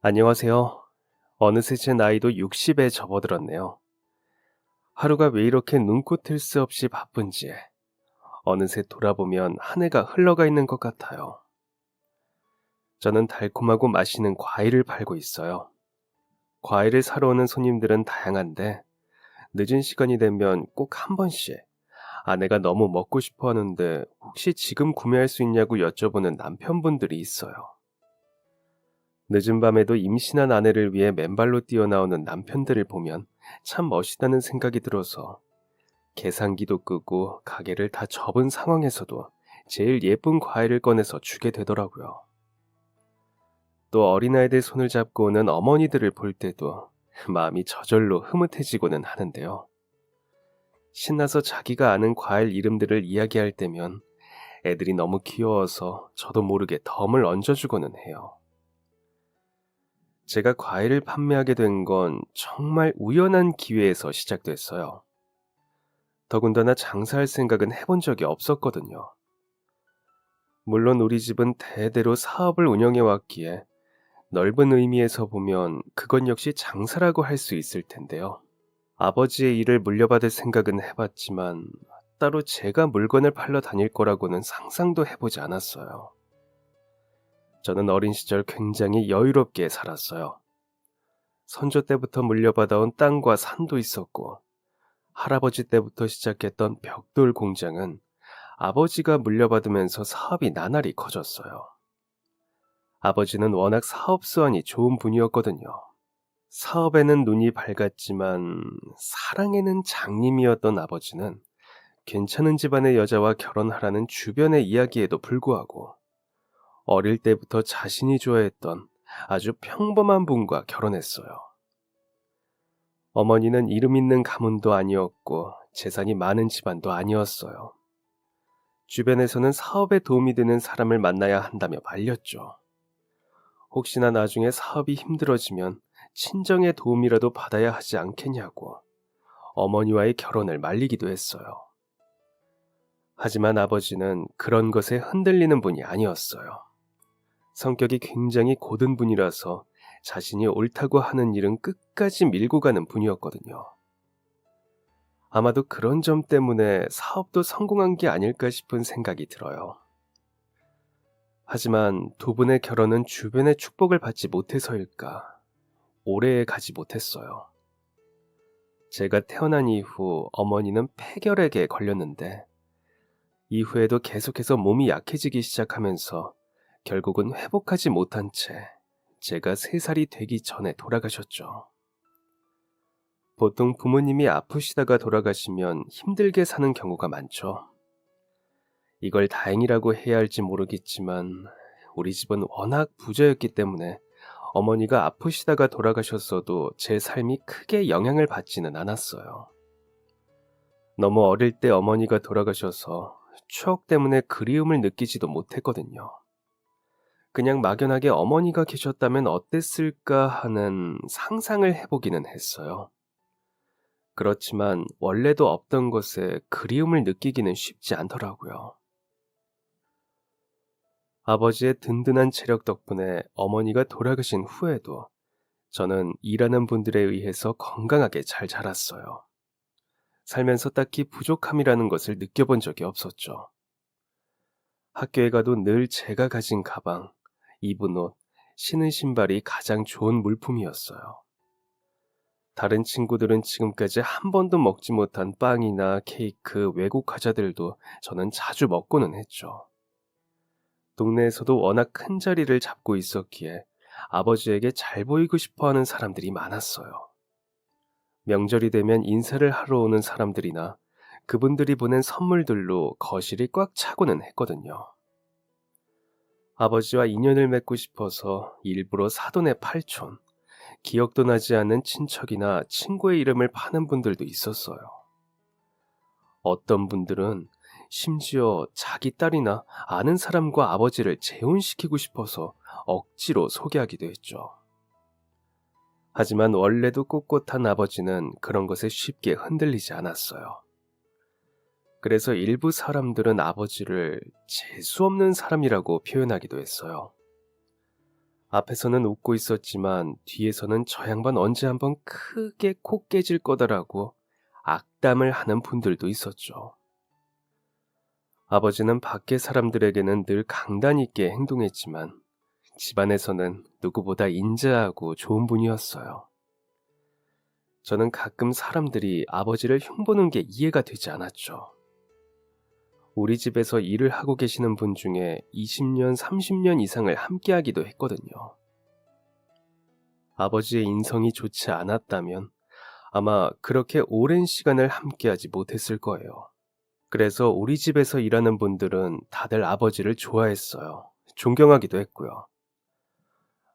안녕하세요. 어느새 제 나이도 60에 접어들었네요. 하루가 왜 이렇게 눈코 뜰 새 없이 바쁜지 어느새 돌아보면 한 해가 흘러가 있는 것 같아요. 저는 달콤하고 맛있는 과일을 팔고 있어요. 과일을 사러 오는 손님들은 다양한데 늦은 시간이 되면 꼭 한 번씩 아내가 너무 먹고 싶어 하는데 혹시 지금 구매할 수 있냐고 여쭤보는 남편분들이 있어요. 늦은 밤에도 임신한 아내를 위해 맨발로 뛰어나오는 남편들을 보면 참 멋있다는 생각이 들어서 계산기도 끄고 가게를 다 접은 상황에서도 제일 예쁜 과일을 꺼내서 주게 되더라고요. 또 어린아이들 손을 잡고 오는 어머니들을 볼 때도 마음이 저절로 흐뭇해지고는 하는데요. 신나서 자기가 아는 과일 이름들을 이야기할 때면 애들이 너무 귀여워서 저도 모르게 덤을 얹어주고는 해요. 제가 과일을 판매하게 된 건 정말 우연한 기회에서 시작됐어요. 더군다나 장사할 생각은 해본 적이 없었거든요. 물론 우리 집은 대대로 사업을 운영해 왔기에 넓은 의미에서 보면 그건 역시 장사라고 할 수 있을 텐데요. 아버지의 일을 물려받을 생각은 해봤지만 따로 제가 물건을 팔러 다닐 거라고는 상상도 해보지 않았어요. 저는 어린 시절 굉장히 여유롭게 살았어요. 선조 때부터 물려받아온 땅과 산도 있었고 할아버지 때부터 시작했던 벽돌 공장은 아버지가 물려받으면서 사업이 나날이 커졌어요. 아버지는 워낙 사업수완이 좋은 분이었거든요. 사업에는 눈이 밝았지만 사랑에는 장님이었던 아버지는 괜찮은 집안의 여자와 결혼하라는 주변의 이야기에도 불구하고 어릴 때부터 자신이 좋아했던 아주 평범한 분과 결혼했어요. 어머니는 이름 있는 가문도 아니었고 재산이 많은 집안도 아니었어요. 주변에서는 사업에 도움이 되는 사람을 만나야 한다며 말렸죠. 혹시나 나중에 사업이 힘들어지면 친정의 도움이라도 받아야 하지 않겠냐고 어머니와의 결혼을 말리기도 했어요. 하지만 아버지는 그런 것에 흔들리는 분이 아니었어요. 성격이 굉장히 고든 분이라서 자신이 옳다고 하는 일은 끝까지 밀고 가는 분이었거든요. 아마도 그런 점 때문에 사업도 성공한 게 아닐까 싶은 생각이 들어요. 하지만 두 분의 결혼은 주변의 축복을 받지 못해서일까 오래 가지 못했어요. 제가 태어난 이후 어머니는 폐결핵에 걸렸는데 이후에도 계속해서 몸이 약해지기 시작하면서 결국은 회복하지 못한 채 제가 3살이 되기 전에 돌아가셨죠. 보통 부모님이 아프시다가 돌아가시면 힘들게 사는 경우가 많죠. 이걸 다행이라고 해야 할지 모르겠지만 우리 집은 워낙 부자였기 때문에 어머니가 아프시다가 돌아가셨어도 제 삶이 크게 영향을 받지는 않았어요. 너무 어릴 때 어머니가 돌아가셔서 추억 때문에 그리움을 느끼지도 못했거든요. 그냥 막연하게 어머니가 계셨다면 어땠을까 하는 상상을 해보기는 했어요. 그렇지만 원래도 없던 것에 그리움을 느끼기는 쉽지 않더라고요. 아버지의 든든한 체력 덕분에 어머니가 돌아가신 후에도 저는 일하는 분들에 의해서 건강하게 잘 자랐어요. 살면서 딱히 부족함이라는 것을 느껴본 적이 없었죠. 학교에 가도 늘 제가 가진 가방, 입은 옷, 신은 신발이 가장 좋은 물품이었어요. 다른 친구들은 지금까지 한 번도 먹지 못한 빵이나 케이크, 외국 과자들도 저는 자주 먹고는 했죠. 동네에서도 워낙 큰 자리를 잡고 있었기에 아버지에게 잘 보이고 싶어 하는 사람들이 많았어요. 명절이 되면 인사를 하러 오는 사람들이나 그분들이 보낸 선물들로 거실이 꽉 차고는 했거든요. 아버지와 인연을 맺고 싶어서 일부러 사돈의 팔촌, 기억도 나지 않는 친척이나 친구의 이름을 파는 분들도 있었어요. 어떤 분들은 심지어 자기 딸이나 아는 사람과 아버지를 재혼시키고 싶어서 억지로 소개하기도 했죠. 하지만 원래도 꼿꼿한 아버지는 그런 것에 쉽게 흔들리지 않았어요. 그래서 일부 사람들은 아버지를 재수없는 사람이라고 표현하기도 했어요. 앞에서는 웃고 있었지만 뒤에서는 저 양반 언제 한번 크게 코 깨질 거다라고 악담을 하는 분들도 있었죠. 아버지는 밖의 사람들에게는 늘 강단 있게 행동했지만 집안에서는 누구보다 인자하고 좋은 분이었어요. 저는 가끔 사람들이 아버지를 흉보는 게 이해가 되지 않았죠. 우리 집에서 일을 하고 계시는 분 중에 20년, 30년 이상을 함께 하기도 했거든요. 아버지의 인성이 좋지 않았다면 아마 그렇게 오랜 시간을 함께하지 못했을 거예요. 그래서 우리 집에서 일하는 분들은 다들 아버지를 좋아했어요. 존경하기도 했고요.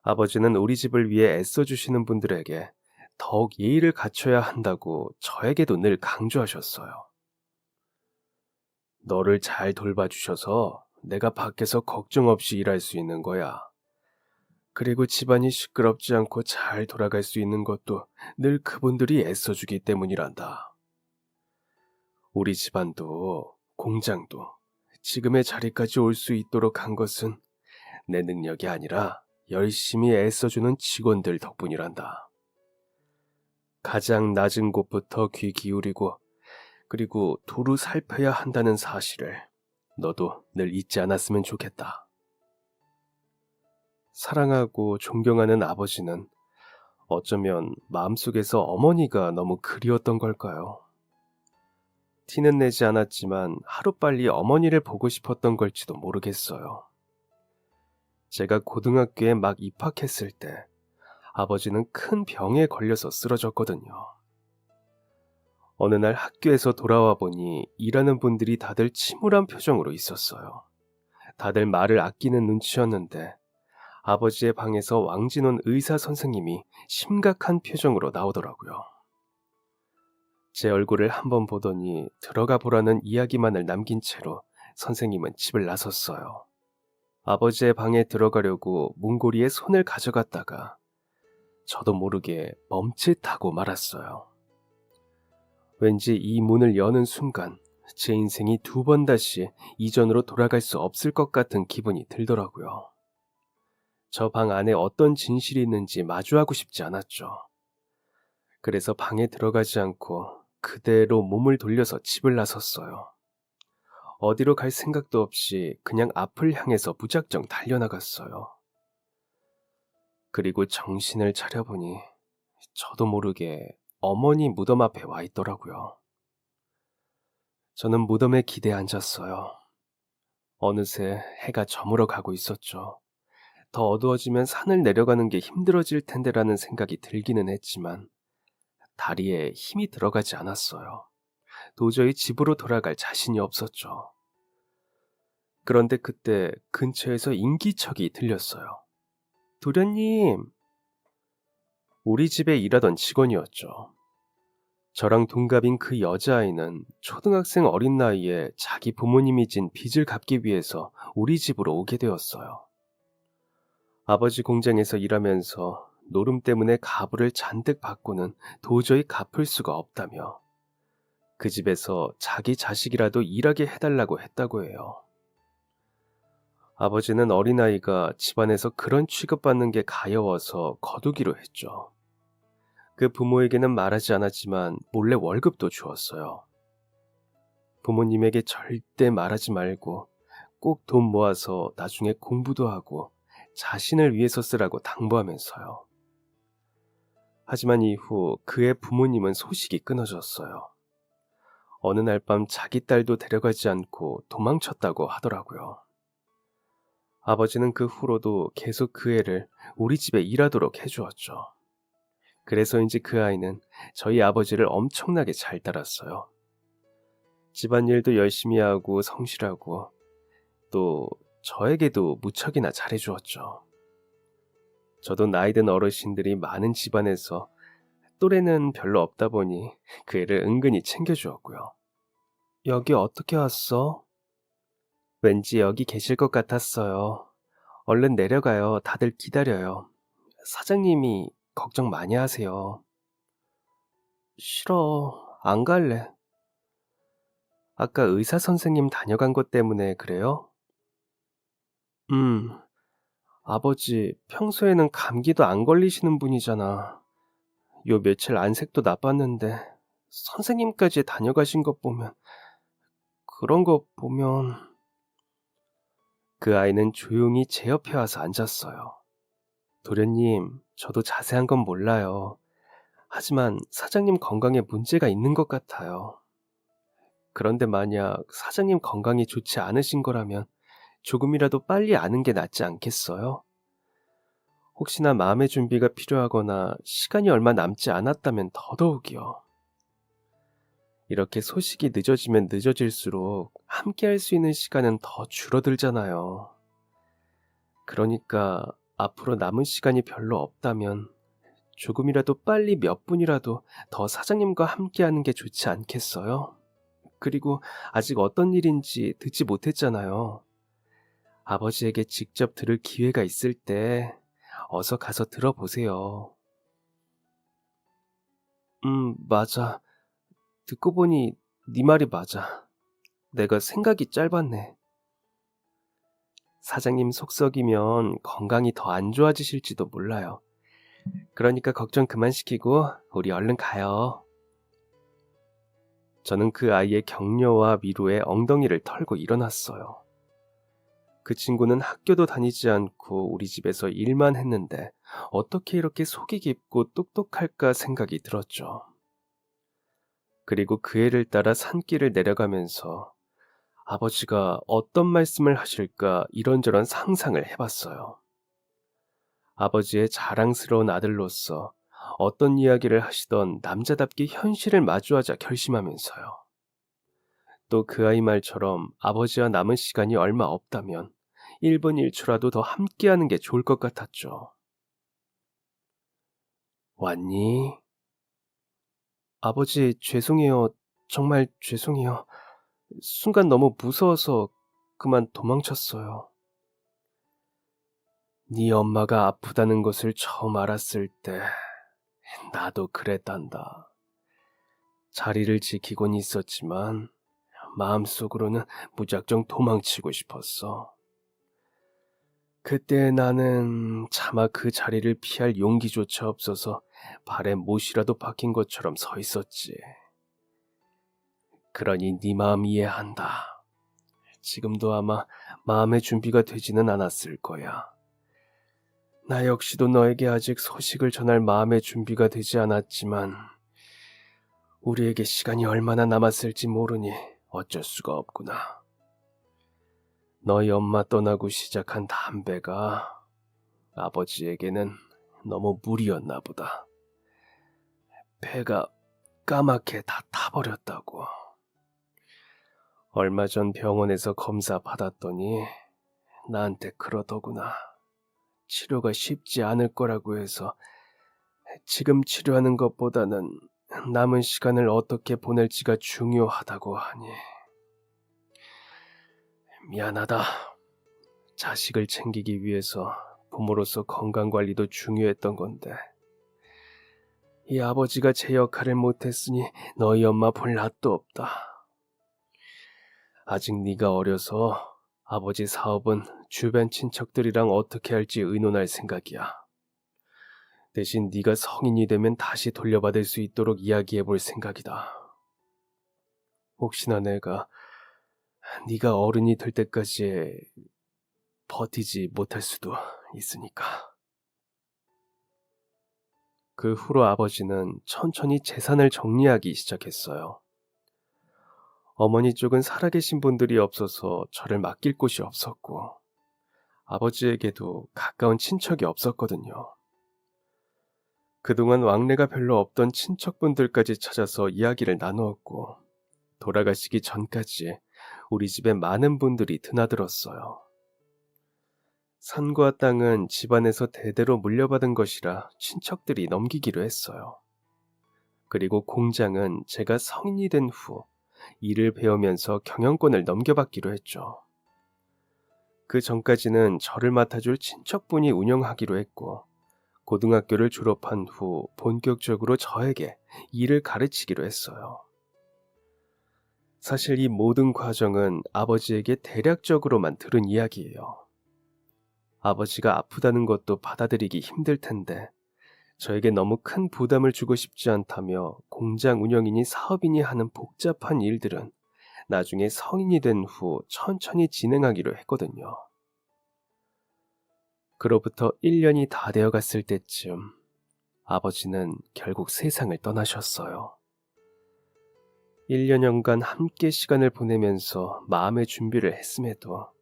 아버지는 우리 집을 위해 애써주시는 분들에게 더욱 예의를 갖춰야 한다고 저에게도 늘 강조하셨어요. 너를 잘 돌봐주셔서 내가 밖에서 걱정 없이 일할 수 있는 거야. 그리고 집안이 시끄럽지 않고 잘 돌아갈 수 있는 것도 늘 그분들이 애써주기 때문이란다. 우리 집안도 공장도 지금의 자리까지 올 수 있도록 한 것은 내 능력이 아니라 열심히 애써주는 직원들 덕분이란다. 가장 낮은 곳부터 귀 기울이고 그리고 두루 살펴야 한다는 사실을 너도 늘 잊지 않았으면 좋겠다. 사랑하고 존경하는 아버지는 어쩌면 마음속에서 어머니가 너무 그리웠던 걸까요? 티는 내지 않았지만 하루빨리 어머니를 보고 싶었던 걸지도 모르겠어요. 제가 고등학교에 막 입학했을 때 아버지는 큰 병에 걸려서 쓰러졌거든요. 어느 날 학교에서 돌아와 보니 일하는 분들이 다들 침울한 표정으로 있었어요. 다들 말을 아끼는 눈치였는데 아버지의 방에서 왕진원 의사 선생님이 심각한 표정으로 나오더라고요. 제 얼굴을 한번 보더니 들어가 보라는 이야기만을 남긴 채로 선생님은 집을 나섰어요. 아버지의 방에 들어가려고 문고리에 손을 가져갔다가 저도 모르게 멈칫하고 말았어요. 왠지 이 문을 여는 순간 제 인생이 두 번 다시 이전으로 돌아갈 수 없을 것 같은 기분이 들더라고요. 저 방 안에 어떤 진실이 있는지 마주하고 싶지 않았죠. 그래서 방에 들어가지 않고 그대로 몸을 돌려서 집을 나섰어요. 어디로 갈 생각도 없이 그냥 앞을 향해서 무작정 달려나갔어요. 그리고 정신을 차려보니 저도 모르게 어머니 무덤 앞에 와 있더라고요. 저는 무덤에 기대에 앉았어요. 어느새 해가 저물어 가고 있었죠. 더 어두워지면 산을 내려가는 게 힘들어질 텐데라는 생각이 들기는 했지만 다리에 힘이 들어가지 않았어요. 도저히 집으로 돌아갈 자신이 없었죠. 그런데 그때 근처에서 인기척이 들렸어요. 도련님! 우리 집에 일하던 직원이었죠. 저랑 동갑인 그 여자아이는 초등학생 어린 나이에 자기 부모님이 진 빚을 갚기 위해서 우리 집으로 오게 되었어요. 아버지 공장에서 일하면서 노름 때문에 가부를 잔뜩 받고는 도저히 갚을 수가 없다며 그 집에서 자기 자식이라도 일하게 해달라고 했다고 해요. 아버지는 어린아이가 집안에서 그런 취급받는 게 가여워서 거두기로 했죠. 그 부모에게는 말하지 않았지만 몰래 월급도 주었어요. 부모님에게 절대 말하지 말고 꼭 돈 모아서 나중에 공부도 하고 자신을 위해서 쓰라고 당부하면서요. 하지만 이후 그의 부모님은 소식이 끊어졌어요. 어느 날 밤 자기 딸도 데려가지 않고 도망쳤다고 하더라고요. 아버지는 그 후로도 계속 그 애를 우리 집에 일하도록 해주었죠. 그래서인지 그 아이는 저희 아버지를 엄청나게 잘 따랐어요. 집안일도 열심히 하고 성실하고 또 저에게도 무척이나 잘해주었죠. 저도 나이든 어르신들이 많은 집안에서 또래는 별로 없다 보니 그 애를 은근히 챙겨주었고요. 여기 어떻게 왔어? 왠지 여기 계실 것 같았어요. 얼른 내려가요. 다들 기다려요. 사장님이 걱정 많이 하세요. 싫어. 안 갈래. 아까 의사 선생님 다녀간 것 때문에 그래요? 음, 아버지, 평소에는 감기도 안 걸리시는 분이잖아. 요 며칠 안색도 나빴는데 선생님까지 다녀가신 것 보면, 그런 거 보면. 그 아이는 조용히 제 옆에 와서 앉았어요. 도련님, 저도 자세한 건 몰라요. 하지만 사장님 건강에 문제가 있는 것 같아요. 그런데 만약 사장님 건강이 좋지 않으신 거라면 조금이라도 빨리 아는 게 낫지 않겠어요? 혹시나 마음의 준비가 필요하거나 시간이 얼마 남지 않았다면 더더욱이요. 이렇게 소식이 늦어지면 늦어질수록 함께 할 수 있는 시간은 더 줄어들잖아요. 그러니까 앞으로 남은 시간이 별로 없다면 조금이라도 빨리 몇 분이라도 더 사장님과 함께 하는 게 좋지 않겠어요? 그리고 아직 어떤 일인지 듣지 못했잖아요. 아버지에게 직접 들을 기회가 있을 때 어서 가서 들어보세요. 맞아. 듣고 보니 네 말이 맞아. 내가 생각이 짧았네. 사장님 속 썩이면 건강이 더 안 좋아지실지도 몰라요. 그러니까 걱정 그만 시키고 우리 얼른 가요. 저는 그 아이의 격려와 위로에 엉덩이를 털고 일어났어요. 그 친구는 학교도 다니지 않고 우리 집에서 일만 했는데 어떻게 이렇게 속이 깊고 똑똑할까 생각이 들었죠. 그리고 그 애를 따라 산길을 내려가면서 아버지가 어떤 말씀을 하실까 이런저런 상상을 해봤어요. 아버지의 자랑스러운 아들로서 어떤 이야기를 하시던 남자답게 현실을 마주하자 결심하면서요. 또 그 아이 말처럼 아버지와 남은 시간이 얼마 없다면 1분 1초라도 더 함께하는 게 좋을 것 같았죠. 왔니? 아버지, 죄송해요. 정말 죄송해요. 순간 너무 무서워서 그만 도망쳤어요. 네 엄마가 아프다는 것을 처음 알았을 때 나도 그랬단다. 자리를 지키곤 있었지만 마음속으로는 무작정 도망치고 싶었어. 그때 나는 차마 그 자리를 피할 용기조차 없어서 발에 못이라도 박힌 것처럼 서 있었지. 그러니 네 마음 이해한다. 지금도 아마 마음의 준비가 되지는 않았을 거야. 나 역시도 너에게 아직 소식을 전할 마음의 준비가 되지 않았지만 우리에게 시간이 얼마나 남았을지 모르니 어쩔 수가 없구나. 너희 엄마 떠나고 시작한 담배가 아버지에게는 너무 무리였나 보다. 배가 까맣게 다 타버렸다고. 얼마 전 병원에서 검사 받았더니 나한테 그러더구나. 치료가 쉽지 않을 거라고 해서 지금 치료하는 것보다는 남은 시간을 어떻게 보낼지가 중요하다고 하니. 미안하다. 자식을 챙기기 위해서 부모로서 건강관리도 중요했던 건데 이 아버지가 제 역할을 못했으니 너희 엄마 볼 낯도 없다. 아직 네가 어려서 아버지 사업은 주변 친척들이랑 어떻게 할지 의논할 생각이야. 대신 네가 성인이 되면 다시 돌려받을 수 있도록 이야기해 볼 생각이다. 혹시나 내가 네가 어른이 될 때까지 버티지 못할 수도 있으니까. 그 후로 아버지는 천천히 재산을 정리하기 시작했어요. 어머니 쪽은 살아계신 분들이 없어서 저를 맡길 곳이 없었고 아버지에게도 가까운 친척이 없었거든요. 그동안 왕래가 별로 없던 친척분들까지 찾아서 이야기를 나누었고 돌아가시기 전까지 우리 집에 많은 분들이 드나들었어요. 산과 땅은 집안에서 대대로 물려받은 것이라 친척들이 넘기기로 했어요. 그리고 공장은 제가 성인이 된 후 일을 배우면서 경영권을 넘겨받기로 했죠. 그 전까지는 저를 맡아줄 친척분이 운영하기로 했고 고등학교를 졸업한 후 본격적으로 저에게 일을 가르치기로 했어요. 사실 이 모든 과정은 아버지에게 대략적으로만 들은 이야기예요. 아버지가 아프다는 것도 받아들이기 힘들 텐데 저에게 너무 큰 부담을 주고 싶지 않다며 공장 운영이니 사업이니 하는 복잡한 일들은 나중에 성인이 된 후 천천히 진행하기로 했거든요. 그로부터 1년이 다 되어 갔을 때쯤 아버지는 결국 세상을 떠나셨어요. 1년여간 함께 시간을 보내면서 마음의 준비를 했음에도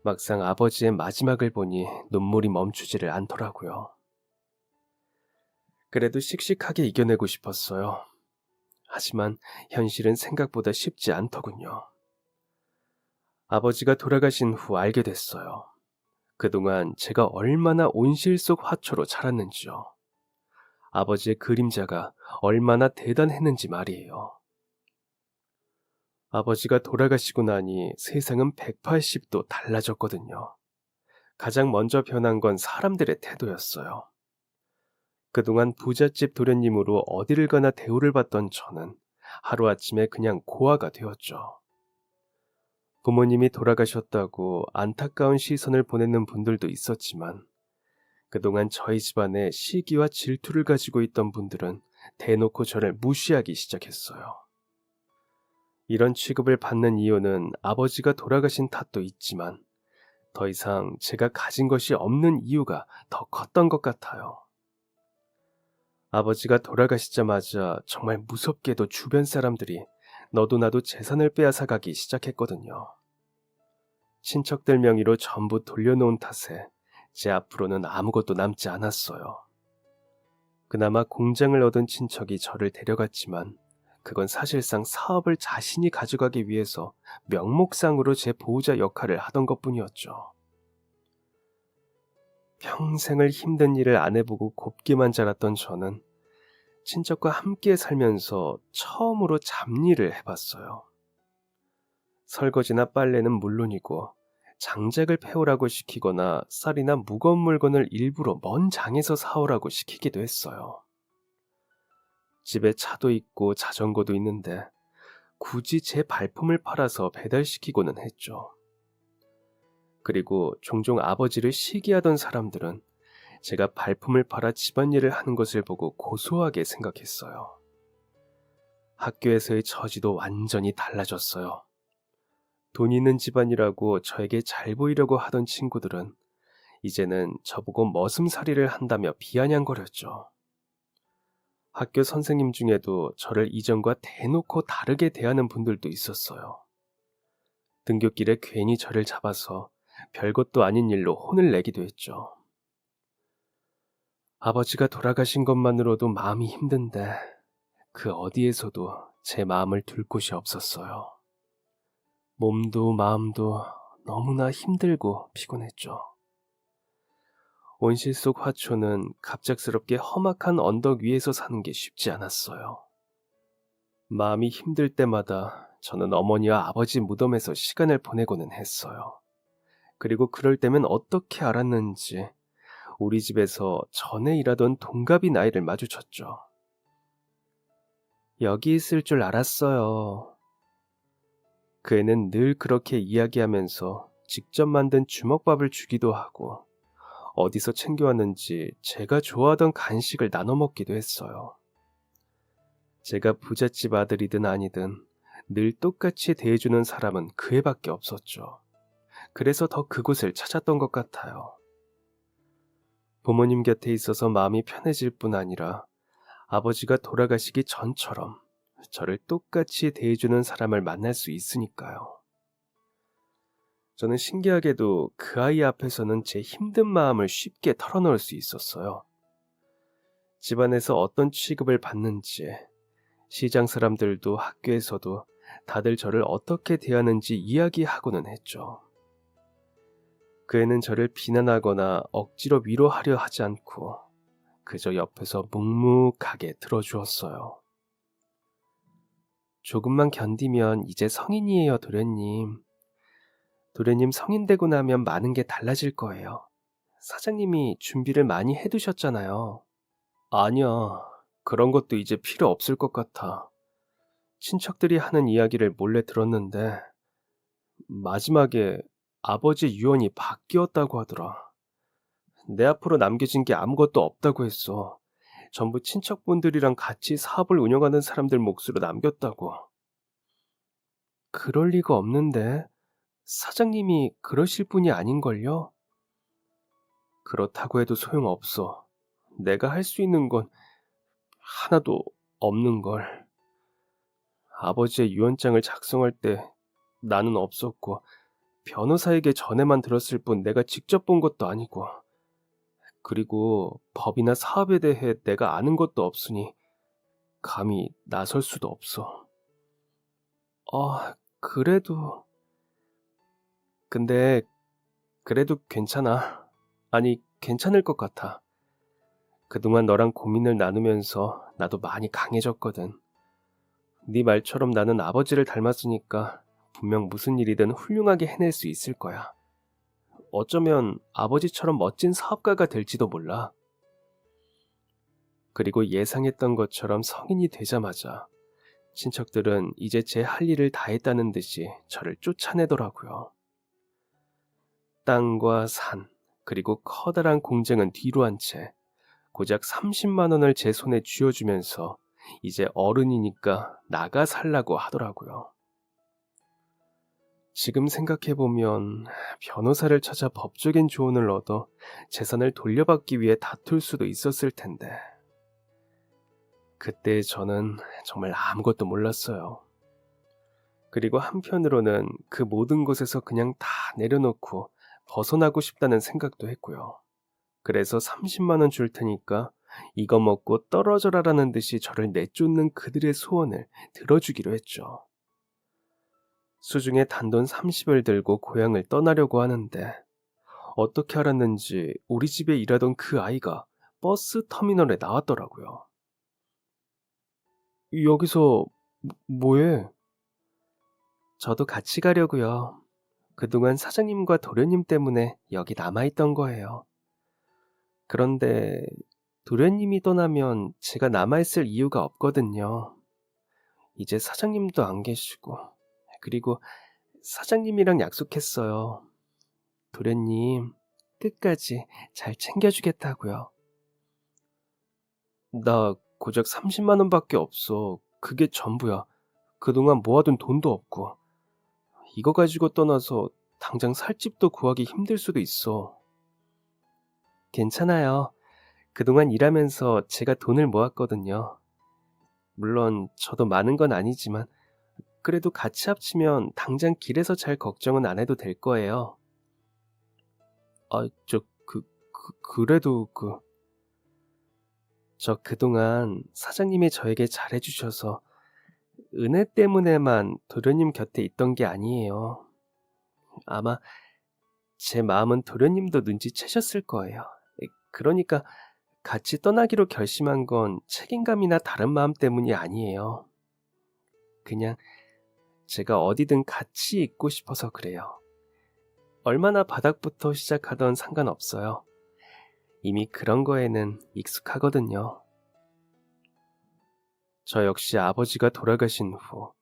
막상 아버지의 마지막을 보니 눈물이 멈추지를 않더라고요. 그래도 씩씩하게 이겨내고 싶었어요. 하지만 현실은 생각보다 쉽지 않더군요. 아버지가 돌아가신 후 알게 됐어요. 그동안 제가 얼마나 온실 속 화초로 자랐는지요. 아버지의 그림자가 얼마나 대단했는지 말이에요. 아버지가 돌아가시고 나니 세상은 180도 달라졌거든요. 가장 먼저 변한 건 사람들의 태도였어요. 그동안 부잣집 도련님으로 어디를 가나 대우를 받던 저는 하루아침에 그냥 고아가 되었죠. 부모님이 돌아가셨다고 안타까운 시선을 보내는 분들도 있었지만 그동안 저희 집안에 시기와 질투를 가지고 있던 분들은 대놓고 저를 무시하기 시작했어요. 이런 취급을 받는 이유는 아버지가 돌아가신 탓도 있지만 더 이상 제가 가진 것이 없는 이유가 더 컸던 것 같아요. 아버지가 돌아가시자마자 정말 무섭게도 주변 사람들이 너도 나도 재산을 빼앗아 가기 시작했거든요. 친척들 명의로 전부 돌려놓은 탓에 제 앞으로는 아무것도 남지 않았어요. 그나마 공장을 얻은 친척이 저를 데려갔지만 그건 사실상 사업을 자신이 가져가기 위해서 명목상으로 제 보호자 역할을 하던 것뿐이었죠. 평생을 힘든 일을 안 해보고 곱게만 자랐던 저는 친척과 함께 살면서 처음으로 잡일을 해봤어요. 설거지나 빨래는 물론이고 장작을 패오라고 시키거나 쌀이나 무거운 물건을 일부러 먼 장에서 사오라고 시키기도 했어요. 집에 차도 있고 자전거도 있는데 굳이 제 발품을 팔아서 배달시키고는 했죠. 그리고 종종 아버지를 시기하던 사람들은 제가 발품을 팔아 집안일을 하는 것을 보고 고소하게 생각했어요. 학교에서의 처지도 완전히 달라졌어요. 돈 있는 집안이라고 저에게 잘 보이려고 하던 친구들은 이제는 저보고 머슴살이를 한다며 비아냥거렸죠. 학교 선생님 중에도 저를 이전과 대놓고 다르게 대하는 분들도 있었어요. 등굣길에 괜히 저를 잡아서 별것도 아닌 일로 혼을 내기도 했죠. 아버지가 돌아가신 것만으로도 마음이 힘든데 그 어디에서도 제 마음을 둘 곳이 없었어요. 몸도 마음도 너무나 힘들고 피곤했죠. 온실 속 화초는 갑작스럽게 험악한 언덕 위에서 사는 게 쉽지 않았어요. 마음이 힘들 때마다 저는 어머니와 아버지 무덤에서 시간을 보내고는 했어요. 그리고 그럴 때면 어떻게 알았는지 우리 집에서 전에 일하던 동갑이 나이를 마주쳤죠. 여기 있을 줄 알았어요. 그 애는 늘 그렇게 이야기하면서 직접 만든 주먹밥을 주기도 하고 어디서 챙겨왔는지 제가 좋아하던 간식을 나눠 먹기도 했어요. 제가 부잣집 아들이든 아니든 늘 똑같이 대해주는 사람은 그 애밖에 없었죠. 그래서 더 그곳을 찾았던 것 같아요. 부모님 곁에 있어서 마음이 편해질 뿐 아니라 아버지가 돌아가시기 전처럼 저를 똑같이 대해주는 사람을 만날 수 있으니까요. 저는 신기하게도 그 아이 앞에서는 제 힘든 마음을 쉽게 털어놓을 수 있었어요. 집안에서 어떤 취급을 받는지, 시장 사람들도 학교에서도 다들 저를 어떻게 대하는지 이야기하고는 했죠. 그 애는 저를 비난하거나 억지로 위로하려 하지 않고 그저 옆에서 묵묵하게 들어주었어요. 조금만 견디면 이제 성인이에요, 도련님. 도련님 성인 되고 나면 많은 게 달라질 거예요. 사장님이 준비를 많이 해두셨잖아요. 아니야, 그런 것도 이제 필요 없을 것 같아. 친척들이 하는 이야기를 몰래 들었는데 마지막에 아버지 유언이 바뀌었다고 하더라. 내 앞으로 남겨진 게 아무것도 없다고 했어. 전부 친척분들이랑 같이 사업을 운영하는 사람들 몫으로 남겼다고. 그럴 리가 없는데. 사장님이 그러실 분이 아닌걸요? 그렇다고 해도 소용없어. 내가 할 수 있는 건 하나도 없는걸. 아버지의 유언장을 작성할 때 나는 없었고, 변호사에게 전에만 들었을 뿐 내가 직접 본 것도 아니고, 그리고 법이나 사업에 대해 내가 아는 것도 없으니 감히 나설 수도 없어. 그래도... 근데 그래도 괜찮아. 아니, 괜찮을 것 같아. 그동안 너랑 고민을 나누면서 나도 많이 강해졌거든. 네 말처럼 나는 아버지를 닮았으니까 분명 무슨 일이든 훌륭하게 해낼 수 있을 거야. 어쩌면 아버지처럼 멋진 사업가가 될지도 몰라. 그리고 예상했던 것처럼 성인이 되자마자 친척들은 이제 제 할 일을 다 했다는 듯이 저를 쫓아내더라고요. 땅과 산, 그리고 커다란 공장은 뒤로 한 채 고작 30만 원을 제 손에 쥐어주면서 이제 어른이니까 나가 살라고 하더라고요. 지금 생각해보면 변호사를 찾아 법적인 조언을 얻어 재산을 돌려받기 위해 다툴 수도 있었을 텐데, 그때 저는 정말 아무것도 몰랐어요. 그리고 한편으로는 그 모든 것에서 그냥 다 내려놓고 벗어나고 싶다는 생각도 했고요. 그래서 30만 원 줄 테니까 이거 먹고 떨어져라라는 듯이 저를 내쫓는 그들의 소원을 들어주기로 했죠. 수중에 단돈 30을 들고 고향을 떠나려고 하는데, 어떻게 알았는지 우리 집에 일하던 그 아이가 버스 터미널에 나왔더라고요. 여기서 뭐해? 저도 같이 가려고요. 그동안 사장님과 도련님 때문에 여기 남아있던 거예요. 그런데 도련님이 떠나면 제가 남아있을 이유가 없거든요. 이제 사장님도 안 계시고, 그리고 사장님이랑 약속했어요. 도련님, 끝까지 잘 챙겨주겠다고요. 나 고작 30만 원밖에 없어. 그게 전부야. 그동안 모아둔 돈도 없고. 이거 가지고 떠나서 당장 살 집도 구하기 힘들 수도 있어. 괜찮아요. 그동안 일하면서 제가 돈을 모았거든요. 물론 저도 많은 건 아니지만 그래도 같이 합치면 당장 길에서 잘 걱정은 안 해도 될 거예요. 그래도 저 그동안 사장님이 저에게 잘해주셔서 은혜 때문에만 도련님 곁에 있던 게 아니에요. 아마 제 마음은 도련님도 눈치채셨을 거예요. 그러니까 같이 떠나기로 결심한 건 책임감이나 다른 마음 때문이 아니에요. 그냥 제가 어디든 같이 있고 싶어서 그래요. 얼마나 바닥부터 시작하던 상관없어요. 이미 그런 거에는 익숙하거든요. 저 역시 아버지가 돌아가신 후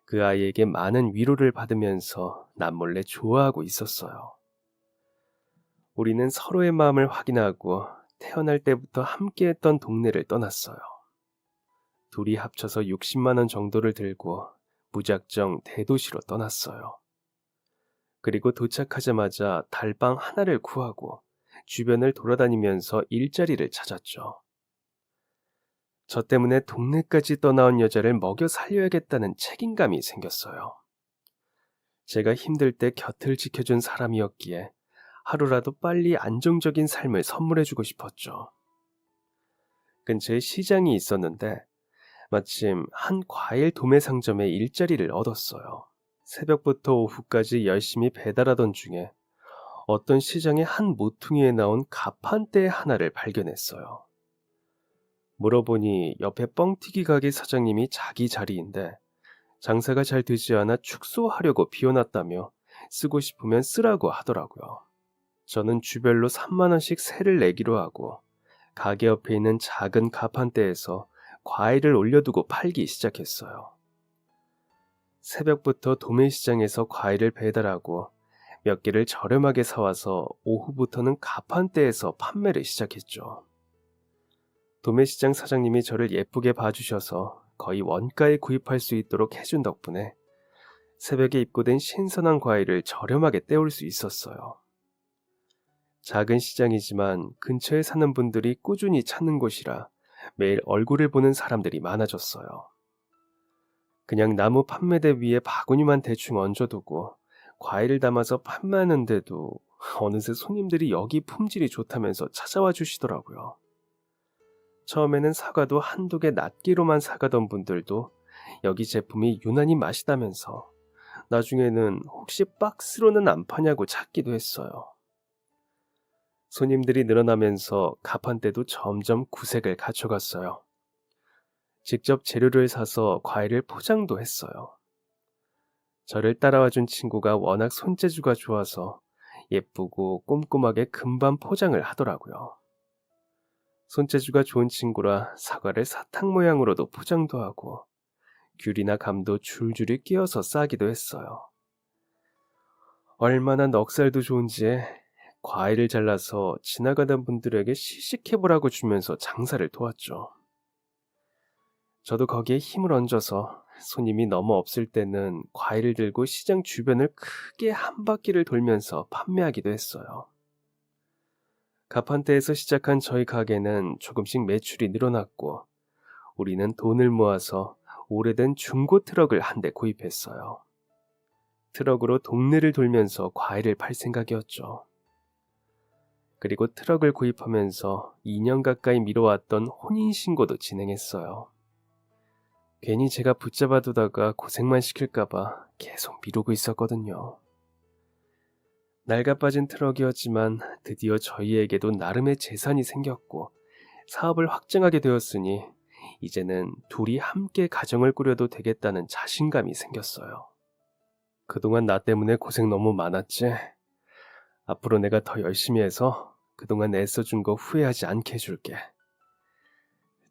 그 아이에게 많은 위로를 받으면서 남몰래 좋아하고 있었어요. 우리는 서로의 마음을 확인하고 태어날 때부터 함께했던 동네를 떠났어요. 둘이 합쳐서 60만 원 정도를 들고 무작정 대도시로 떠났어요. 그리고 도착하자마자 달방 하나를 구하고 주변을 돌아다니면서 일자리를 찾았죠. 저 때문에 동네까지 떠나온 여자를 먹여 살려야겠다는 책임감이 생겼어요. 제가 힘들 때 곁을 지켜준 사람이었기에 하루라도 빨리 안정적인 삶을 선물해주고 싶었죠. 근처에 시장이 있었는데 마침 한 과일 도매 상점에 일자리를 얻었어요. 새벽부터 오후까지 열심히 배달하던 중에 어떤 시장의 한 모퉁이에 나온 가판대 하나를 발견했어요. 물어보니 옆에 뻥튀기 가게 사장님이 자기 자리인데 장사가 잘 되지 않아 축소하려고 비워놨다며 쓰고 싶으면 쓰라고 하더라고요. 저는 주별로 3만 원씩 세를 내기로 하고 가게 옆에 있는 작은 가판대에서 과일을 올려두고 팔기 시작했어요. 새벽부터 도매시장에서 과일을 배달하고 몇 개를 저렴하게 사와서 오후부터는 가판대에서 판매를 시작했죠. 도매시장 사장님이 저를 예쁘게 봐주셔서 거의 원가에 구입할 수 있도록 해준 덕분에 새벽에 입고된 신선한 과일을 저렴하게 때울 수 있었어요. 작은 시장이지만 근처에 사는 분들이 꾸준히 찾는 곳이라 매일 얼굴을 보는 사람들이 많아졌어요. 그냥 나무 판매대 위에 바구니만 대충 얹어두고 과일을 담아서 판매하는데도 어느새 손님들이 여기 품질이 좋다면서 찾아와 주시더라고요. 처음에는 사과도 한두 개 낱개로만 사가던 분들도 여기 제품이 유난히 맛있다면서 나중에는 혹시 박스로는 안 파냐고 찾기도 했어요. 손님들이 늘어나면서 가판대도 점점 구색을 갖춰갔어요. 직접 재료를 사서 과일을 포장도 했어요. 저를 따라와준 친구가 워낙 손재주가 좋아서 예쁘고 꼼꼼하게 금방 포장을 하더라고요. 손재주가 좋은 친구라 사과를 사탕 모양으로도 포장도 하고 귤이나 감도 줄줄이 끼워서 싸기도 했어요. 얼마나 넉살도 좋은지 과일을 잘라서 지나가던 분들에게 시식해보라고 주면서 장사를 도왔죠. 저도 거기에 힘을 얹어서 손님이 너무 없을 때는 과일을 들고 시장 주변을 크게 한 바퀴를 돌면서 판매하기도 했어요. 가판대에서 시작한 저희 가게는 조금씩 매출이 늘어났고 우리는 돈을 모아서 오래된 중고 트럭을 한 대 구입했어요. 트럭으로 동네를 돌면서 과일을 팔 생각이었죠. 그리고 트럭을 구입하면서 2년 가까이 미뤄왔던 혼인신고도 진행했어요. 괜히 제가 붙잡아 두다가 고생만 시킬까봐 계속 미루고 있었거든요. 낡아빠진 트럭이었지만 드디어 저희에게도 나름의 재산이 생겼고 사업을 확장하게 되었으니 이제는 둘이 함께 가정을 꾸려도 되겠다는 자신감이 생겼어요. 그동안 나 때문에 고생 너무 많았지? 앞으로 내가 더 열심히 해서 그동안 애써준 거 후회하지 않게 해줄게.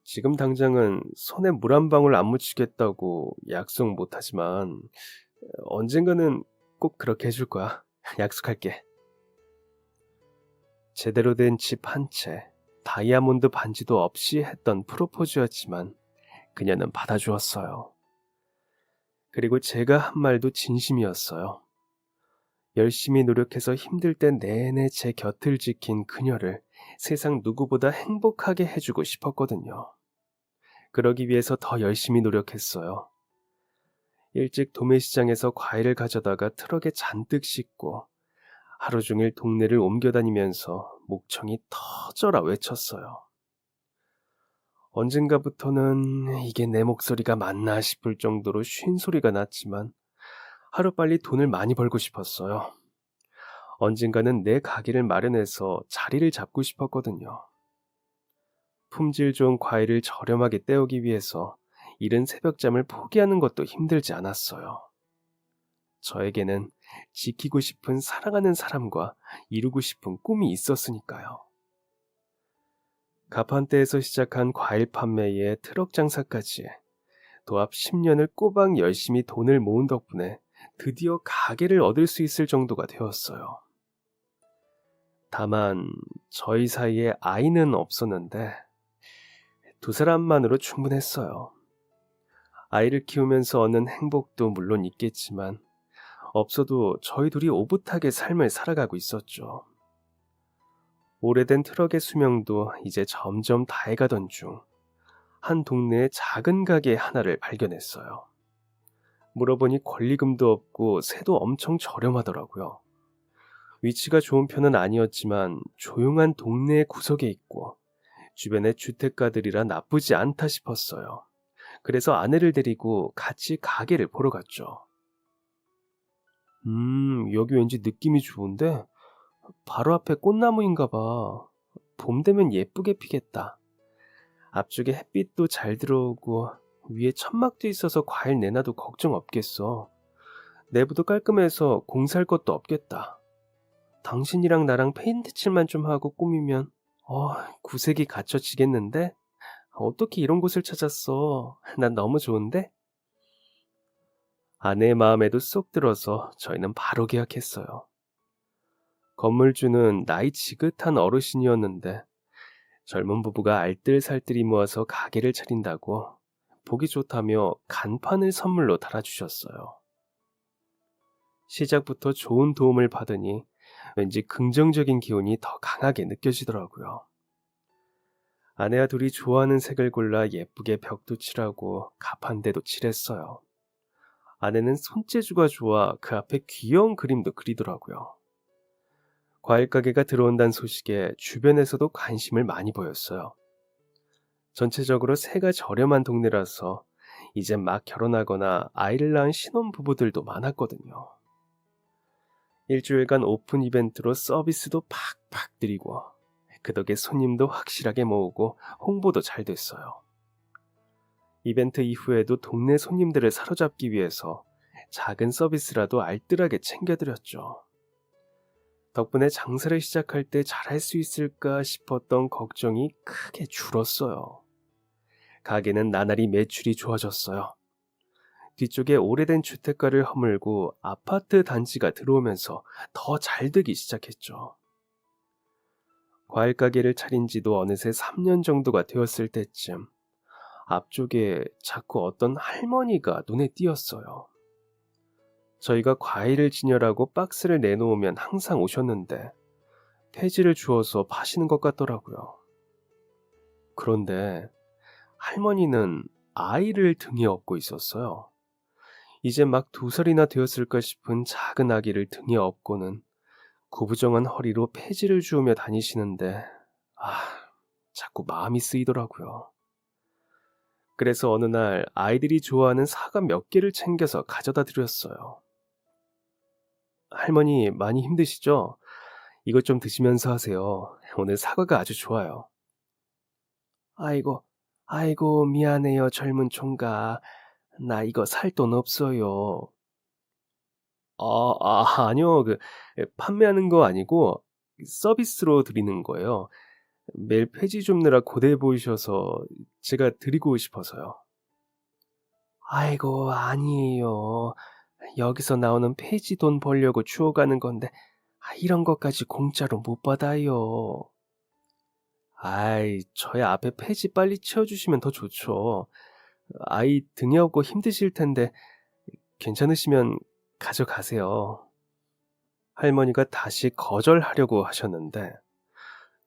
지금 당장은 손에 물 한 방울 안 묻히겠다고 약속 못하지만 언젠가는 꼭 그렇게 해줄 거야. 약속할게. 제대로 된 집 한 채, 다이아몬드 반지도 없이 했던 프로포즈였지만 그녀는 받아주었어요. 그리고 제가 한 말도 진심이었어요. 열심히 노력해서 힘들 때 내내 제 곁을 지킨 그녀를 세상 누구보다 행복하게 해주고 싶었거든요. 그러기 위해서 더 열심히 노력했어요. 일찍 도매시장에서 과일을 가져다가 트럭에 잔뜩 싣고 하루 종일 동네를 옮겨다니면서 목청이 터져라 외쳤어요. 언젠가부터는 이게 내 목소리가 맞나 싶을 정도로 쉰 소리가 났지만 하루빨리 돈을 많이 벌고 싶었어요. 언젠가는 내 가게를 마련해서 자리를 잡고 싶었거든요. 품질 좋은 과일을 저렴하게 때우기 위해서 이른 새벽잠을 포기하는 것도 힘들지 않았어요. 저에게는 지키고 싶은 사랑하는 사람과 이루고 싶은 꿈이 있었으니까요. 가판대에서 시작한 과일 판매에 트럭 장사까지 도합 10년을 꼬박 열심히 돈을 모은 덕분에 드디어 가게를 얻을 수 있을 정도가 되었어요. 다만 저희 사이에 아이는 없었는데 두 사람만으로 충분했어요. 아이를 키우면서 얻는 행복도 물론 있겠지만 없어도 저희 둘이 오붓하게 삶을 살아가고 있었죠. 오래된 트럭의 수명도 이제 점점 다해가던 중 한 동네에 작은 가게 하나를 발견했어요. 물어보니 권리금도 없고 세도 엄청 저렴하더라고요. 위치가 좋은 편은 아니었지만 조용한 동네의 구석에 있고 주변에 주택가들이라 나쁘지 않다 싶었어요. 그래서 아내를 데리고 같이 가게를 보러 갔죠. 여기 왠지 느낌이 좋은데 바로 앞에 꽃나무인가 봐. 봄 되면 예쁘게 피겠다. 앞쪽에 햇빛도 잘 들어오고 위에 천막도 있어서 과일 내놔도 걱정 없겠어. 내부도 깔끔해서 공사할 것도 없겠다. 당신이랑 나랑 페인트 칠만 좀 하고 꾸미면 구색이 갖춰지겠는데? 어떻게 이런 곳을 찾았어? 난 너무 좋은데? 아내의 마음에도 쏙 들어서 저희는 바로 계약했어요. 건물주는 나이 지긋한 어르신이었는데 젊은 부부가 알뜰살뜰히 모아서 가게를 차린다고 보기 좋다며 간판을 선물로 달아주셨어요. 시작부터 좋은 도움을 받으니 왠지 긍정적인 기운이 더 강하게 느껴지더라고요. 아내와 둘이 좋아하는 색을 골라 예쁘게 벽도 칠하고 가판대도 칠했어요. 아내는 손재주가 좋아 그 앞에 귀여운 그림도 그리더라고요. 과일 가게가 들어온다는 소식에 주변에서도 관심을 많이 보였어요. 전체적으로 새가 저렴한 동네라서 이제 막 결혼하거나 아이를 낳은 신혼부부들도 많았거든요. 일주일간 오픈 이벤트로 서비스도 팍팍 드리고 그 덕에 손님도 확실하게 모으고 홍보도 잘 됐어요. 이벤트 이후에도 동네 손님들을 사로잡기 위해서 작은 서비스라도 알뜰하게 챙겨드렸죠. 덕분에 장사를 시작할 때 잘할 수 있을까 싶었던 걱정이 크게 줄었어요. 가게는 나날이 매출이 좋아졌어요. 뒤쪽에 오래된 주택가를 허물고 아파트 단지가 들어오면서 더 잘 되기 시작했죠. 과일 가게를 차린 지도 어느새 3년 정도가 되었을 때쯤 앞쪽에 자꾸 어떤 할머니가 눈에 띄었어요. 저희가 과일을 진열하고 박스를 내놓으면 항상 오셨는데 폐지를 주워서 파시는 것 같더라고요. 그런데 할머니는 아이를 등에 업고 있었어요. 이제 막 2살이나 되었을까 싶은 작은 아기를 등에 업고는 구부정한 허리로 폐지를 주우며 다니시는데 자꾸 마음이 쓰이더라고요. 그래서 어느 날 아이들이 좋아하는 사과 몇 개를 챙겨서 가져다 드렸어요. 할머니 많이 힘드시죠? 이것 좀 드시면서 하세요. 오늘 사과가 아주 좋아요. 아이고, 아이고 미안해요 젊은 총각. 나 이거 살 돈 없어요. 아니요. 판매하는 거 아니고 서비스로 드리는 거예요. 매일 폐지 줍느라 고되게 보이셔서 제가 드리고 싶어서요. 아이고, 아니에요. 여기서 나오는 폐지 돈 벌려고 주워가는 건데 이런 것까지 공짜로 못 받아요. 저희 앞에 폐지 빨리 치워주시면 더 좋죠. 아이 등에 업고 힘드실 텐데 괜찮으시면 가져가세요. 할머니가 다시 거절하려고 하셨는데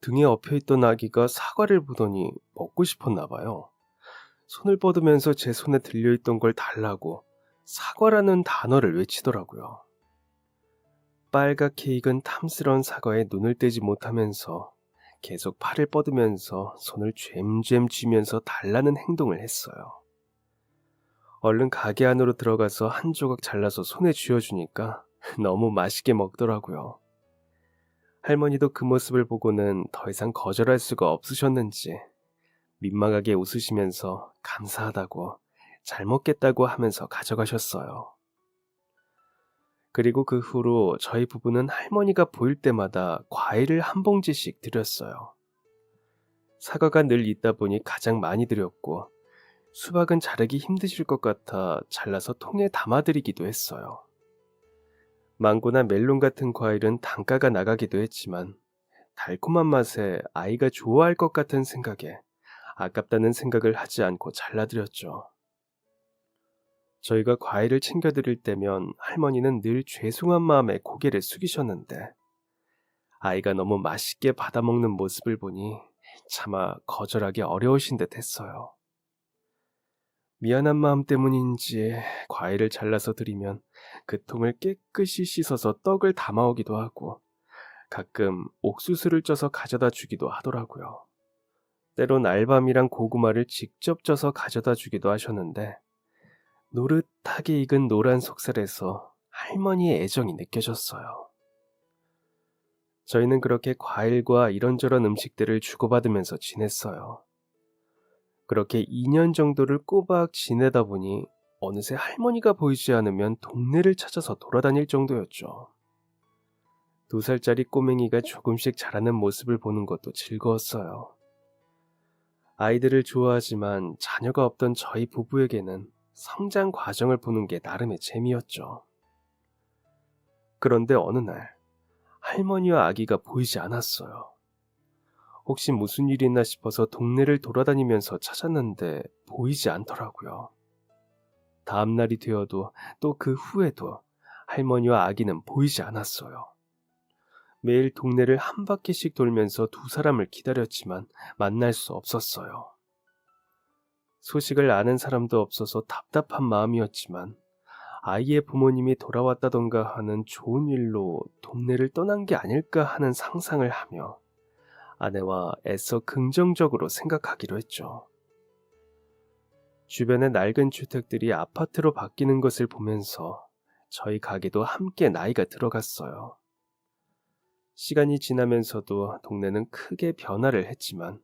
등에 엎여있던 아기가 사과를 보더니 먹고 싶었나 봐요. 손을 뻗으면서 제 손에 들려있던 걸 달라고 사과라는 단어를 외치더라고요. 빨갛게 익은 탐스러운 사과에 눈을 떼지 못하면서 계속 팔을 뻗으면서 손을 젬젬 쥐면서 달라는 행동을 했어요. 얼른 가게 안으로 들어가서 한 조각 잘라서 손에 쥐어주니까 너무 맛있게 먹더라고요. 할머니도 그 모습을 보고는 더 이상 거절할 수가 없으셨는지 민망하게 웃으시면서 감사하다고 잘 먹겠다고 하면서 가져가셨어요. 그리고 그 후로 저희 부부는 할머니가 보일 때마다 과일을 한 봉지씩 드렸어요. 사과가 늘 있다 보니 가장 많이 드렸고 수박은 자르기 힘드실 것 같아 잘라서 통에 담아드리기도 했어요. 망고나 멜론 같은 과일은 단가가 나가기도 했지만 달콤한 맛에 아이가 좋아할 것 같은 생각에 아깝다는 생각을 하지 않고 잘라드렸죠. 저희가 과일을 챙겨드릴 때면 할머니는 늘 죄송한 마음에 고개를 숙이셨는데 아이가 너무 맛있게 받아먹는 모습을 보니 차마 거절하기 어려우신 듯 했어요. 미안한 마음 때문인지 과일을 잘라서 드리면 그 통을 깨끗이 씻어서 떡을 담아오기도 하고 가끔 옥수수를 쪄서 가져다 주기도 하더라고요. 때론 알밤이랑 고구마를 직접 쪄서 가져다 주기도 하셨는데 노릇하게 익은 노란 속살에서 할머니의 애정이 느껴졌어요. 저희는 그렇게 과일과 이런저런 음식들을 주고받으면서 지냈어요. 그렇게 2년 정도를 꼬박 지내다 보니 어느새 할머니가 보이지 않으면 동네를 찾아서 돌아다닐 정도였죠. 2살짜리 꼬맹이가 조금씩 자라는 모습을 보는 것도 즐거웠어요. 아이들을 좋아하지만 자녀가 없던 저희 부부에게는 성장 과정을 보는 게 나름의 재미였죠. 그런데 어느 날 할머니와 아기가 보이지 않았어요. 혹시 무슨 일이 있나 싶어서 동네를 돌아다니면서 찾았는데 보이지 않더라고요. 다음 날이 되어도 또 그 후에도 할머니와 아기는 보이지 않았어요. 매일 동네를 한 바퀴씩 돌면서 두 사람을 기다렸지만 만날 수 없었어요. 소식을 아는 사람도 없어서 답답한 마음이었지만 아이의 부모님이 돌아왔다던가 하는 좋은 일로 동네를 떠난 게 아닐까 하는 상상을 하며 아내와 애써 긍정적으로 생각하기로 했죠. 주변의 낡은 주택들이 아파트로 바뀌는 것을 보면서 저희 가게도 함께 나이가 들어갔어요. 시간이 지나면서도 동네는 크게 변화를 했지만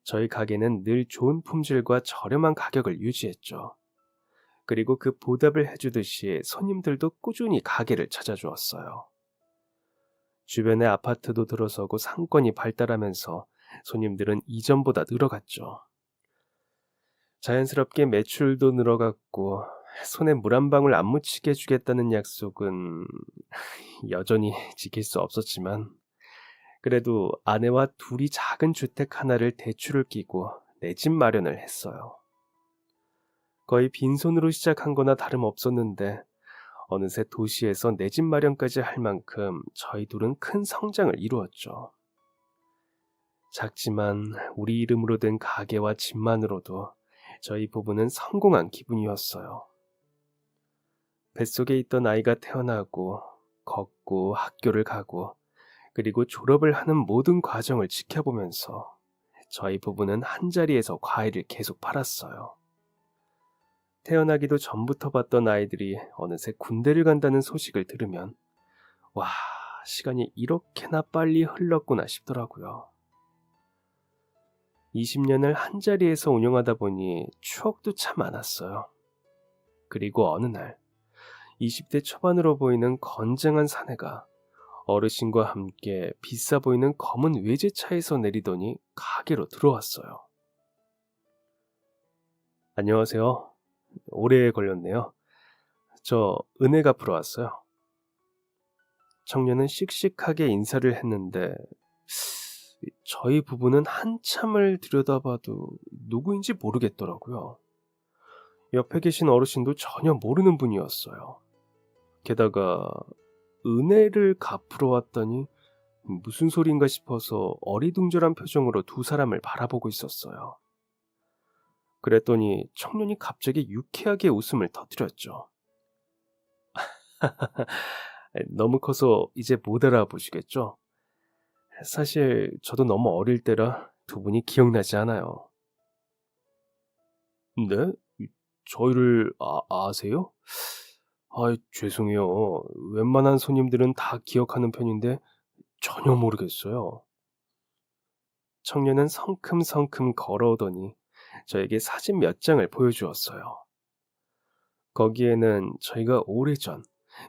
저희 가게는 늘 좋은 품질과 저렴한 가격을 유지했죠. 그리고 그 보답을 해주듯이 손님들도 꾸준히 가게를 찾아주었어요. 주변의 아파트도 들어서고 상권이 발달하면서 손님들은 이전보다 늘어갔죠. 자연스럽게 매출도 늘어갔고 손에 물 한 방울 안 묻히게 해주겠다는 약속은 여전히 지킬 수 없었지만 그래도 아내와 둘이 작은 주택 하나를 대출을 끼고 내 집 마련을 했어요. 거의 빈손으로 시작한 거나 다름없었는데 어느새 도시에서 내 집 마련까지 할 만큼 저희 둘은 큰 성장을 이루었죠. 작지만 우리 이름으로 된 가게와 집만으로도 저희 부부는 성공한 기분이었어요. 뱃속에 있던 아이가 태어나고 걷고 학교를 가고 그리고 졸업을 하는 모든 과정을 지켜보면서 저희 부부는 한자리에서 과일을 계속 팔았어요. 태어나기도 전부터 봤던 아이들이 어느새 군대를 간다는 소식을 들으면 와, 시간이 이렇게나 빨리 흘렀구나 싶더라고요. 20년을 한자리에서 운영하다 보니 추억도 참 많았어요. 그리고 어느 날 20대 초반으로 보이는 건장한 사내가 어르신과 함께 비싸 보이는 검은 외제차에서 내리더니 가게로 들어왔어요. 안녕하세요. 오래 걸렸네요. 저 은혜 갚으러 왔어요. 청년은 씩씩하게 인사를 했는데 저희 부부는 한참을 들여다봐도 누구인지 모르겠더라고요. 옆에 계신 어르신도 전혀 모르는 분이었어요. 게다가 은혜를 갚으러 왔더니 무슨 소린가 싶어서 어리둥절한 표정으로 두 사람을 바라보고 있었어요. 그랬더니 청년이 갑자기 유쾌하게 웃음을 터뜨렸죠. 너무 커서 이제 못 알아보시겠죠? 사실 저도 너무 어릴 때라 두 분이 기억나지 않아요. 네? 저희를 아세요? 죄송해요. 웬만한 손님들은 다 기억하는 편인데 전혀 모르겠어요. 청년은 성큼성큼 걸어오더니 저에게 사진 몇 장을 보여주었어요. 거기에는 저희가 오래전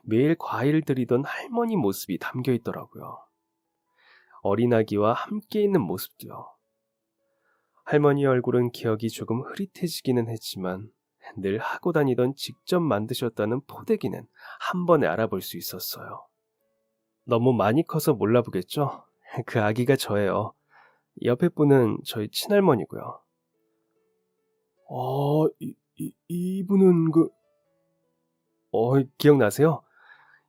매일 과일을 드리던 할머니 모습이 담겨 있더라고요. 어린아기와 함께 있는 모습도요. 할머니 얼굴은 기억이 조금 흐릿해지기는 했지만 늘 하고 다니던 직접 만드셨다는 포대기는 한 번에 알아볼 수 있었어요. 너무 많이 커서 몰라보겠죠? 그 아기가 저예요. 옆에 분은 저희 친할머니고요. 이분은 기억나세요?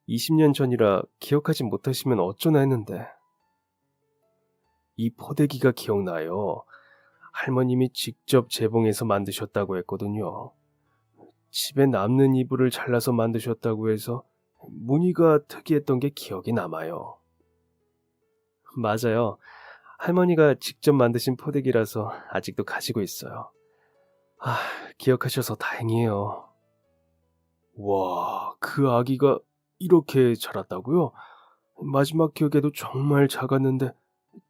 20년 전이라 기억하지 못하시면 어쩌나 했는데. 이 포대기가 기억나요. 할머님이 직접 재봉해서 만드셨다고 했거든요. 집에 남는 이불을 잘라서 만드셨다고 해서 무늬가 특이했던 게 기억이 남아요. 맞아요. 할머니가 직접 만드신 포대기라서 아직도 가지고 있어요. 기억하셔서 다행이에요. 와, 그 아기가 이렇게 자랐다고요? 마지막 기억에도 정말 작았는데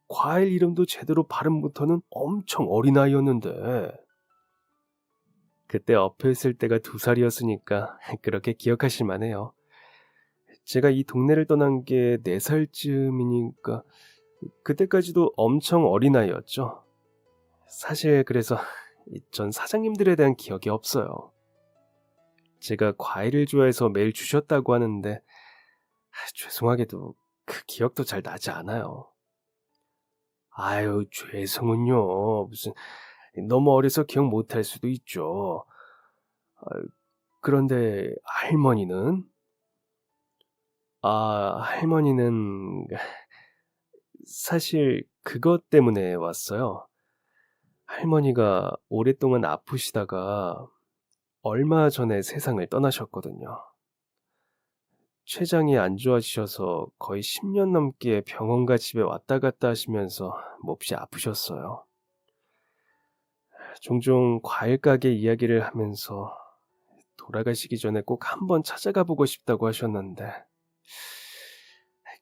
과일 이름도 제대로 발음 못하는 엄청 어린아이였는데 그때 엎여 있을 때가 2살이었으니까 그렇게 기억하실 만해요. 제가 이 동네를 떠난 게 4살쯤이니까 그때까지도 엄청 어린아이였죠. 사실 그래서 전 사장님들에 대한 기억이 없어요. 제가 과일을 좋아해서 매일 주셨다고 하는데 죄송하게도 그 기억도 잘 나지 않아요. 아유, 죄송은요. 무슨 너무 어려서 기억 못할 수도 있죠. 아, 그런데 할머니는? 할머니는 사실 그것 때문에 왔어요. 할머니가 오랫동안 아프시다가 얼마 전에 세상을 떠나셨거든요. 췌장이 안 좋아지셔서 거의 10년 넘게 병원과 집에 왔다 갔다 하시면서 몹시 아프셨어요. 종종 과일 가게 이야기를 하면서 돌아가시기 전에 꼭 한번 찾아가 보고 싶다고 하셨는데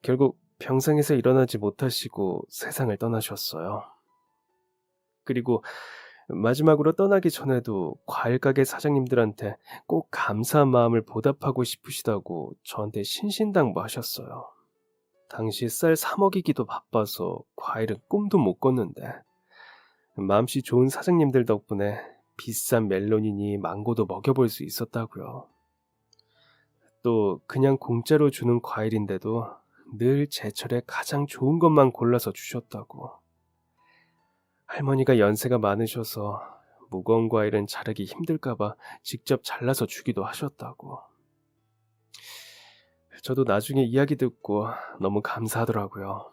결국 병상에서 일어나지 못하시고 세상을 떠나셨어요. 그리고 마지막으로 떠나기 전에도 과일 가게 사장님들한테 꼭 감사한 마음을 보답하고 싶으시다고 저한테 신신당부하셨어요. 당시 쌀 사 먹이기도 바빠서 과일은 꿈도 못 꿨는데 마음씨 좋은 사장님들 덕분에 비싼 멜론이니 망고도 먹여볼 수 있었다고요. 또 그냥 공짜로 주는 과일인데도 늘 제철에 가장 좋은 것만 골라서 주셨다고. 할머니가 연세가 많으셔서 무거운 과일은 자르기 힘들까봐 직접 잘라서 주기도 하셨다고. 저도 나중에 이야기 듣고 너무 감사하더라고요.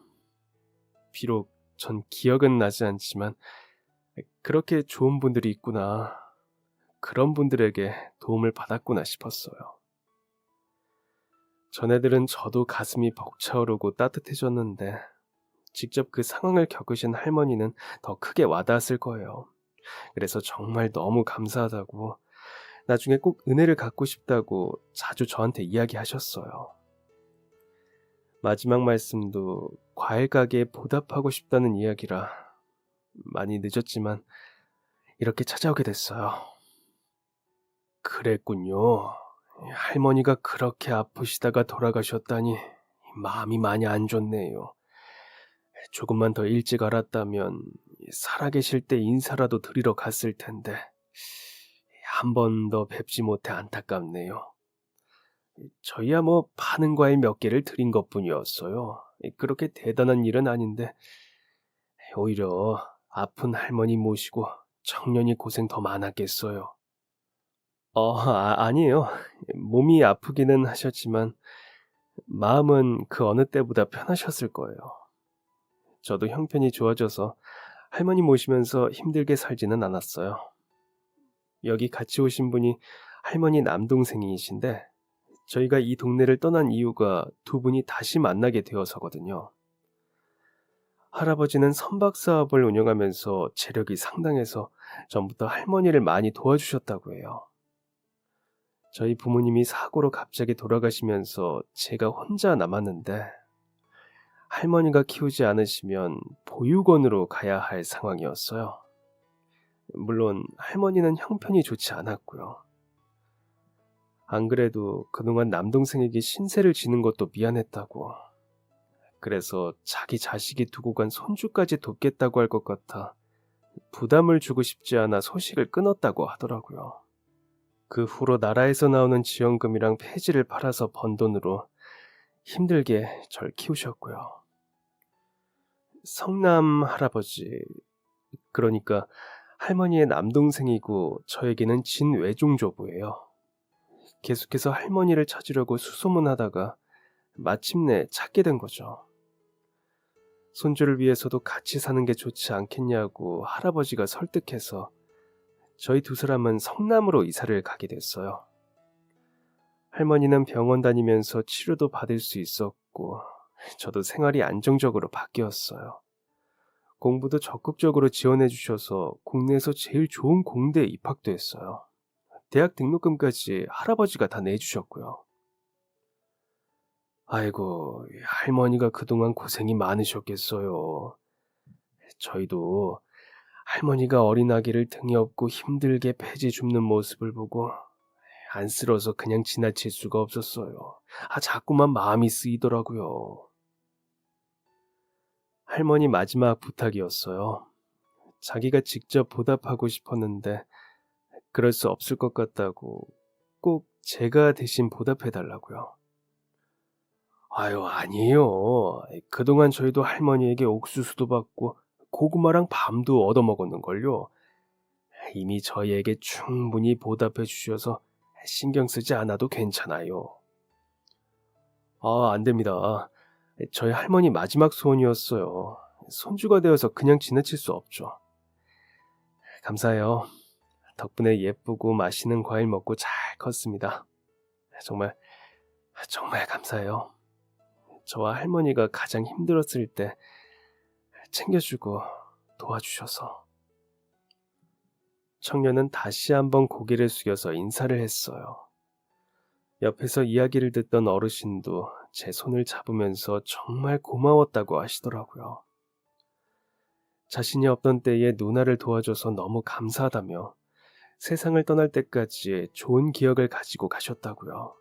비록 전 기억은 나지 않지만 그렇게 좋은 분들이 있구나. 그런 분들에게 도움을 받았구나 싶었어요. 전애들은 저도 가슴이 벅차오르고 따뜻해졌는데 직접 그 상황을 겪으신 할머니는 더 크게 와닿았을 거예요. 그래서 정말 너무 감사하다고 나중에 꼭 은혜를 갚고 싶다고 자주 저한테 이야기하셨어요. 마지막 말씀도 과일 가게에 보답하고 싶다는 이야기라 많이 늦었지만 이렇게 찾아오게 됐어요. 그랬군요. 할머니가 그렇게 아프시다가 돌아가셨다니 마음이 많이 안 좋네요. 조금만 더 일찍 알았다면 살아계실 때 인사라도 드리러 갔을 텐데 한 번 더 뵙지 못해 안타깝네요. 저희야 뭐 파는 과일 몇 개를 드린 것뿐이었어요. 그렇게 대단한 일은 아닌데 오히려 아픈 할머니 모시고 청년이 고생 더 많았겠어요. 아니에요. 몸이 아프기는 하셨지만 마음은 그 어느 때보다 편하셨을 거예요. 저도 형편이 좋아져서 할머니 모시면서 힘들게 살지는 않았어요. 여기 같이 오신 분이 할머니 남동생이신데 저희가 이 동네를 떠난 이유가 두 분이 다시 만나게 되어서거든요. 할아버지는 선박 사업을 운영하면서 재력이 상당해서 전부터 할머니를 많이 도와주셨다고 해요. 저희 부모님이 사고로 갑자기 돌아가시면서 제가 혼자 남았는데 할머니가 키우지 않으시면 보육원으로 가야 할 상황이었어요. 물론 할머니는 형편이 좋지 않았고요. 안 그래도 그동안 남동생에게 신세를 지는 것도 미안했다고. 그래서 자기 자식이 두고 간 손주까지 돕겠다고 할 것 같아 부담을 주고 싶지 않아 소식을 끊었다고 하더라고요. 그 후로 나라에서 나오는 지원금이랑 폐지를 팔아서 번 돈으로 힘들게 절 키우셨고요. 성남 할아버지, 그러니까 할머니의 남동생이고 저에게는 친외종조부예요. 계속해서 할머니를 찾으려고 수소문하다가 마침내 찾게 된 거죠. 손주를 위해서도 같이 사는 게 좋지 않겠냐고 할아버지가 설득해서 저희 두 사람은 성남으로 이사를 가게 됐어요. 할머니는 병원 다니면서 치료도 받을 수 있었고 저도 생활이 안정적으로 바뀌었어요. 공부도 적극적으로 지원해 주셔서 국내에서 제일 좋은 공대에 입학도 했어요. 대학 등록금까지 할아버지가 다 내주셨고요. 아이고, 할머니가 그동안 고생이 많으셨겠어요. 저희도 할머니가 어린 아기를 등에 업고 힘들게 폐지 줍는 모습을 보고 안쓰러워서 그냥 지나칠 수가 없었어요. 자꾸만 마음이 쓰이더라고요. 할머니 마지막 부탁이었어요. 자기가 직접 보답하고 싶었는데 그럴 수 없을 것 같다고 꼭 제가 대신 보답해달라고요. 아유, 아니에요. 그동안 저희도 할머니에게 옥수수도 받고 고구마랑 밤도 얻어먹었는걸요. 이미 저희에게 충분히 보답해 주셔서 신경 쓰지 않아도 괜찮아요. 아, 안 됩니다. 저희 할머니 마지막 소원이었어요. 손주가 되어서 그냥 지나칠 수 없죠. 감사해요. 덕분에 예쁘고 맛있는 과일 먹고 잘 컸습니다. 정말, 정말 감사해요. 저와 할머니가 가장 힘들었을 때 챙겨주고 도와주셔서. 청년은 다시 한번 고개를 숙여서 인사를 했어요. 옆에서 이야기를 듣던 어르신도 제 손을 잡으면서 정말 고마웠다고 하시더라고요. 자신이 없던 때에 누나를 도와줘서 너무 감사하다며 세상을 떠날 때까지 좋은 기억을 가지고 가셨다고요.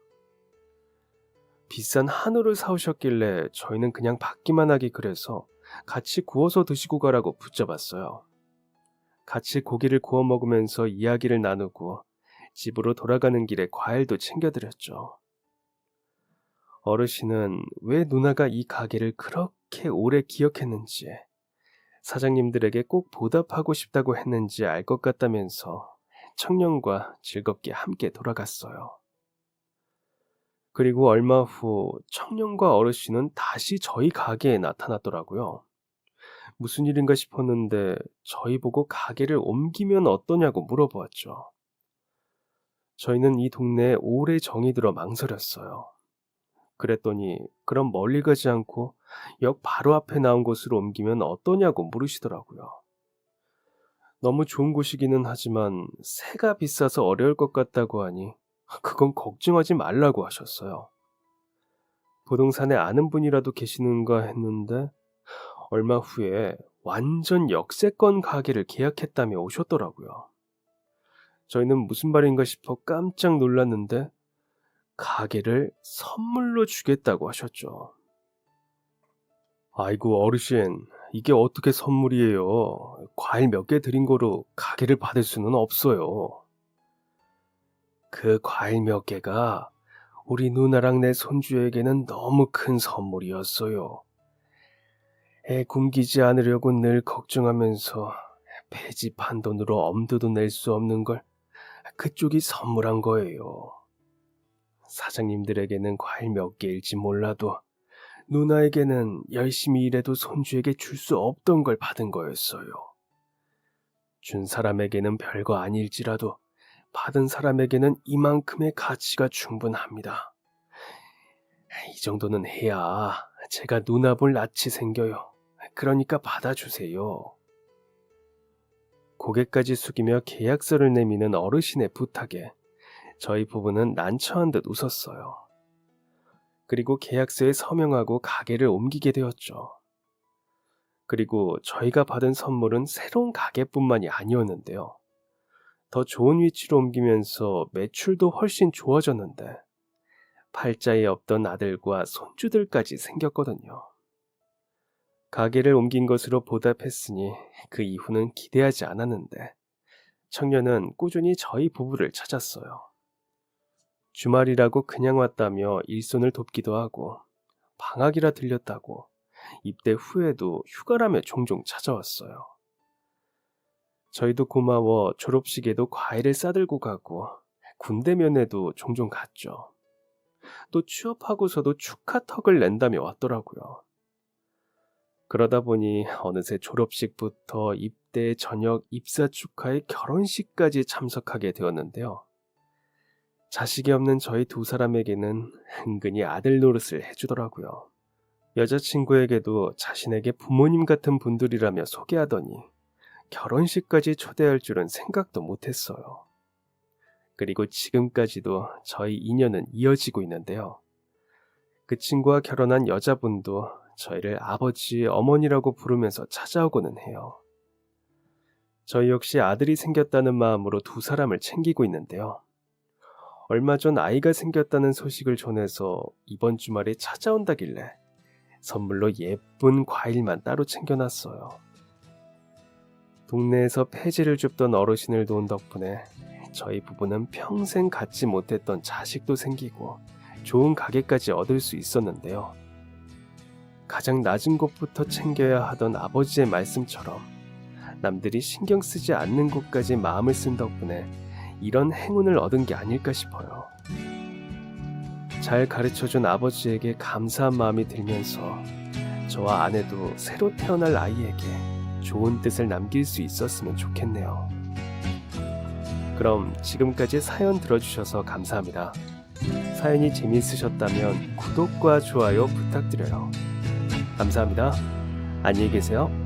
비싼 한우를 사오셨길래 저희는 그냥 받기만 하기 그래서 같이 구워서 드시고 가라고 붙잡았어요. 같이 고기를 구워 먹으면서 이야기를 나누고 집으로 돌아가는 길에 과일도 챙겨드렸죠. 어르신은 왜 누나가 이 가게를 그렇게 오래 기억했는지, 사장님들에게 꼭 보답하고 싶다고 했는지 알 것 같다면서 청년과 즐겁게 함께 돌아갔어요. 그리고 얼마 후 청년과 어르신은 다시 저희 가게에 나타났더라고요. 무슨 일인가 싶었는데 저희 보고 가게를 옮기면 어떠냐고 물어보았죠. 저희는 이 동네에 오래 정이 들어 망설였어요. 그랬더니 그럼 멀리 가지 않고 역 바로 앞에 나온 곳으로 옮기면 어떠냐고 물으시더라고요. 너무 좋은 곳이기는 하지만 세가 비싸서 어려울 것 같다고 하니 그건 걱정하지 말라고 하셨어요. 부동산에 아는 분이라도 계시는가 했는데 얼마 후에 완전 역세권 가게를 계약했다며 오셨더라고요. 저희는 무슨 말인가 싶어 깜짝 놀랐는데 가게를 선물로 주겠다고 하셨죠. 아이고, 어르신, 이게 어떻게 선물이에요? 과일 몇 개 드린 거로 가게를 받을 수는 없어요. 그 과일 몇 개가 우리 누나랑 내 손주에게는 너무 큰 선물이었어요. 애 굶기지 않으려고 늘 걱정하면서 배집한 돈으로 엄두도 낼 수 없는 걸 그쪽이 선물한 거예요. 사장님들에게는 과일 몇 개일지 몰라도 누나에게는 열심히 일해도 손주에게 줄 수 없던 걸 받은 거였어요. 준 사람에게는 별거 아닐지라도 받은 사람에게는 이만큼의 가치가 충분합니다. 이 정도는 해야 제가 누나 볼 낯이 생겨요. 그러니까 받아주세요. 고개까지 숙이며 계약서를 내미는 어르신의 부탁에 저희 부부는 난처한 듯 웃었어요. 그리고 계약서에 서명하고 가게를 옮기게 되었죠. 그리고 저희가 받은 선물은 새로운 가게뿐만이 아니었는데요. 더 좋은 위치로 옮기면서 매출도 훨씬 좋아졌는데 팔자에 없던 아들과 손주들까지 생겼거든요. 가게를 옮긴 것으로 보답했으니 그 이후는 기대하지 않았는데 청년은 꾸준히 저희 부부를 찾았어요. 주말이라고 그냥 왔다며 일손을 돕기도 하고 방학이라 들렸다고 입대 후에도 휴가라며 종종 찾아왔어요. 저희도 고마워 졸업식에도 과일을 싸들고 가고 군대 면회도 종종 갔죠. 또 취업하고서도 축하턱을 낸다며 왔더라고요. 그러다 보니 어느새 졸업식부터 입대, 저녁, 입사 축하에 결혼식까지 참석하게 되었는데요. 자식이 없는 저희 두 사람에게는 은근히 아들 노릇을 해주더라고요. 여자친구에게도 자신에게 부모님 같은 분들이라며 소개하더니 결혼식까지 초대할 줄은 생각도 못했어요. 그리고 지금까지도 저희 인연은 이어지고 있는데요. 그 친구와 결혼한 여자분도 저희를 아버지, 어머니라고 부르면서 찾아오고는 해요. 저희 역시 아들이 생겼다는 마음으로 두 사람을 챙기고 있는데요. 얼마 전 아이가 생겼다는 소식을 전해서 이번 주말에 찾아온다길래 선물로 예쁜 과일만 따로 챙겨놨어요. 동네에서 폐지를 줍던 어르신을 도운 덕분에 저희 부부는 평생 갖지 못했던 자식도 생기고 좋은 가게까지 얻을 수 있었는데요. 가장 낮은 곳부터 챙겨야 하던 아버지의 말씀처럼 남들이 신경 쓰지 않는 곳까지 마음을 쓴 덕분에 이런 행운을 얻은 게 아닐까 싶어요. 잘 가르쳐준 아버지에게 감사한 마음이 들면서 저와 아내도 새로 태어날 아이에게 좋은 뜻을 남길 수 있었으면 좋겠네요. 그럼 지금까지 사연 들어주셔서 감사합니다. 사연이 재미있으셨다면 구독과 좋아요 부탁드려요. 감사합니다. 안녕히 계세요.